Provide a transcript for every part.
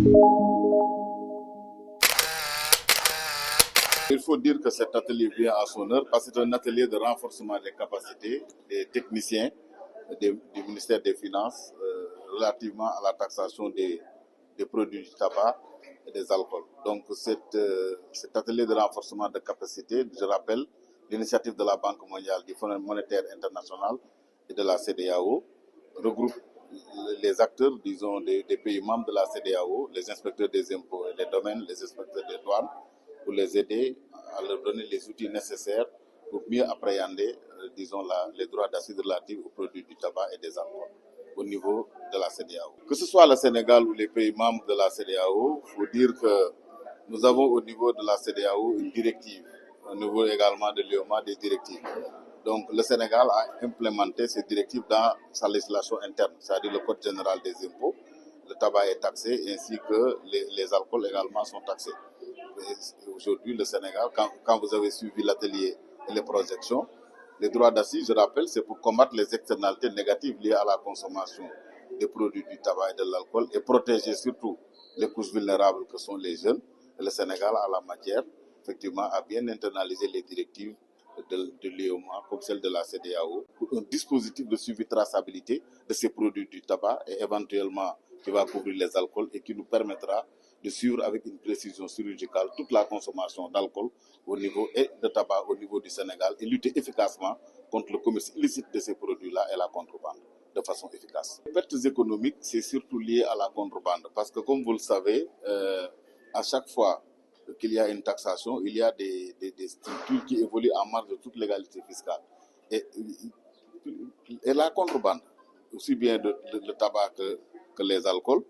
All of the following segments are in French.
Il faut dire que cet atelier vient à son heure parce que c'est un atelier de renforcement des capacités des techniciens du ministère des Finances relativement à la taxation des produits du tabac et des alcools. Donc cet atelier de renforcement de capacités, je rappelle, l'initiative de la Banque mondiale, du Fonds monétaire international et de la CEDEAO, regroupe les acteurs, disons, des pays membres de la CEDEAO, les inspecteurs des impôts et des domaines, les inspecteurs des douanes, pour les aider à leur donner les outils nécessaires pour mieux appréhender, disons, les droits d'assises relatifs aux produits du tabac et des alcools au niveau de la CEDEAO. Que ce soit le Sénégal ou les pays membres de la CEDEAO, il faut dire que nous avons au niveau de la CEDEAO une directive, au niveau également de l'UEMOA des directives. Donc le Sénégal a implémenté ces directives dans sa législation interne, c'est-à-dire le Code général des impôts. Le tabac est taxé ainsi que les alcools également sont taxés. Aujourd'hui, le Sénégal, quand vous avez suivi l'atelier et les projections, les droits d'assises, je rappelle, c'est pour combattre les externalités négatives liées à la consommation des produits du tabac et de l'alcool et protéger surtout les couches vulnérables que sont les jeunes. Et le Sénégal, à la matière, effectivement, a bien internalisé les directives de l'UEMOA comme celle de la CEDEAO pour un dispositif de suivi traçabilité de ces produits du tabac et éventuellement qui va couvrir les alcools et qui nous permettra de suivre avec une précision chirurgicale toute la consommation d'alcool au niveau et de tabac au niveau du Sénégal et lutter efficacement contre le commerce illicite de ces produits-là et la contrebande de façon efficace. Les pertes économiques, c'est surtout lié à la contrebande parce que comme vous le savez, à chaque fois qu'il y a une taxation, il y a des structures qui évoluent en marge de toute légalité fiscale. Et la contrebande, aussi bien le tabac que les alcools,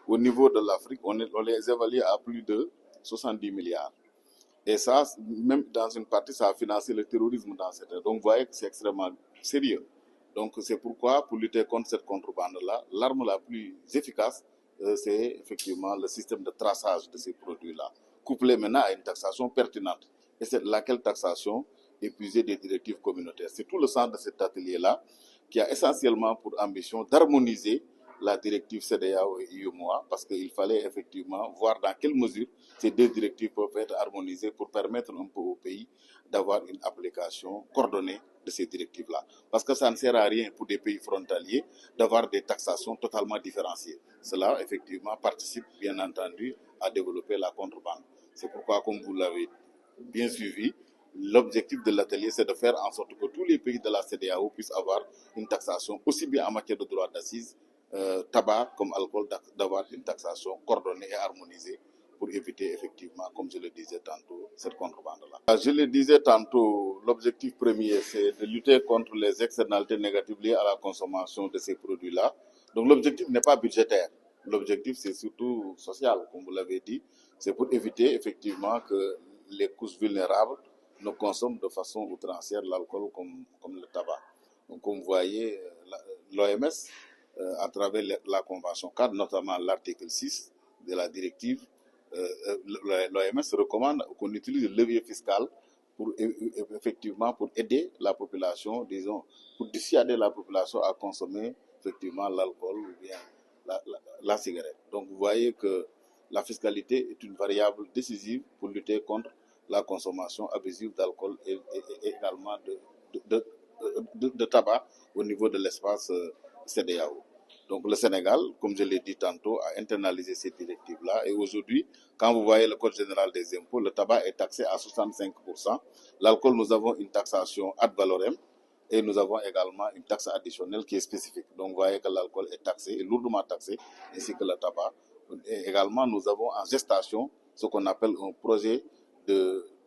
au niveau de l'Afrique, on les évalue à plus de 70 milliards. Et ça, même dans une partie, ça a financé le terrorisme dans cette. Donc, vous voyez que c'est extrêmement sérieux. Donc, c'est pourquoi, pour lutter contre cette contrebande-là, l'arme la plus efficace, c'est effectivement le système de traçage de ces produits-là, couplé maintenant à une taxation pertinente. Et c'est laquelle taxation épuisée des directives communautaires. C'est tout le sens de cet atelier-là, qui a essentiellement pour ambition d'harmoniser la directive CEDEAO et UEMOA, parce qu'il fallait effectivement voir dans quelle mesure ces deux directives peuvent être harmonisées pour permettre un peu au pays d'avoir une application coordonnée de ces directives-là. Parce que ça ne sert à rien pour des pays frontaliers d'avoir des taxations totalement différenciées. Cela, effectivement, participe, bien entendu, à développer la contrebande. C'est pourquoi, comme vous l'avez bien suivi, l'objectif de l'atelier, c'est de faire en sorte que tous les pays de la CEDEAO puissent avoir une taxation, aussi bien en matière de droit d'assises, tabac comme alcool, d'avoir une taxation coordonnée et harmonisée pour éviter effectivement, comme je le disais tantôt, cette contrebande-là. Je le disais tantôt, l'objectif premier, c'est de lutter contre les externalités négatives liées à la consommation de ces produits-là. Donc l'objectif n'est pas budgétaire, l'objectif c'est surtout social, comme vous l'avez dit. C'est pour éviter effectivement que les couches vulnérables ne consomment de façon outrancière l'alcool comme le tabac. Donc comme vous voyez, l'OMS, à travers la Convention cadre, notamment l'article 6 de la directive, l'OMS recommande qu'on utilise le levier fiscal pour effectivement pour aider la population, disons, pour dissuader la population à consommer effectivement l'alcool ou bien la cigarette. Donc vous voyez que la fiscalité est une variable décisive pour lutter contre la consommation abusive d'alcool et également de tabac au niveau de l'espace CEDEAO. Donc le Sénégal, comme je l'ai dit tantôt, a internalisé ces directives-là. Et aujourd'hui, quand vous voyez le Code général des impôts, le tabac est taxé à 65%. L'alcool, nous avons une taxation ad valorem. Et nous avons également une taxe additionnelle qui est spécifique. Donc vous voyez que l'alcool est taxé, est lourdement taxé, ainsi que le tabac. Et également, nous avons en gestation ce qu'on appelle un projet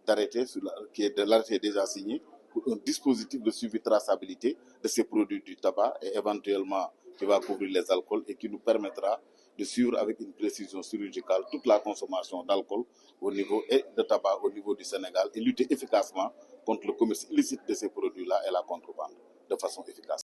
d'arrêté, qui est de l'arrêté déjà signé, pour un dispositif de suivi traçabilité de ces produits du tabac et éventuellement qui va couvrir les alcools et qui nous permettra de suivre avec une précision chirurgicale toute la consommation d'alcool au niveau et de tabac au niveau du Sénégal et lutter efficacement contre le commerce illicite de ces produits-là et la contrebande de façon efficace.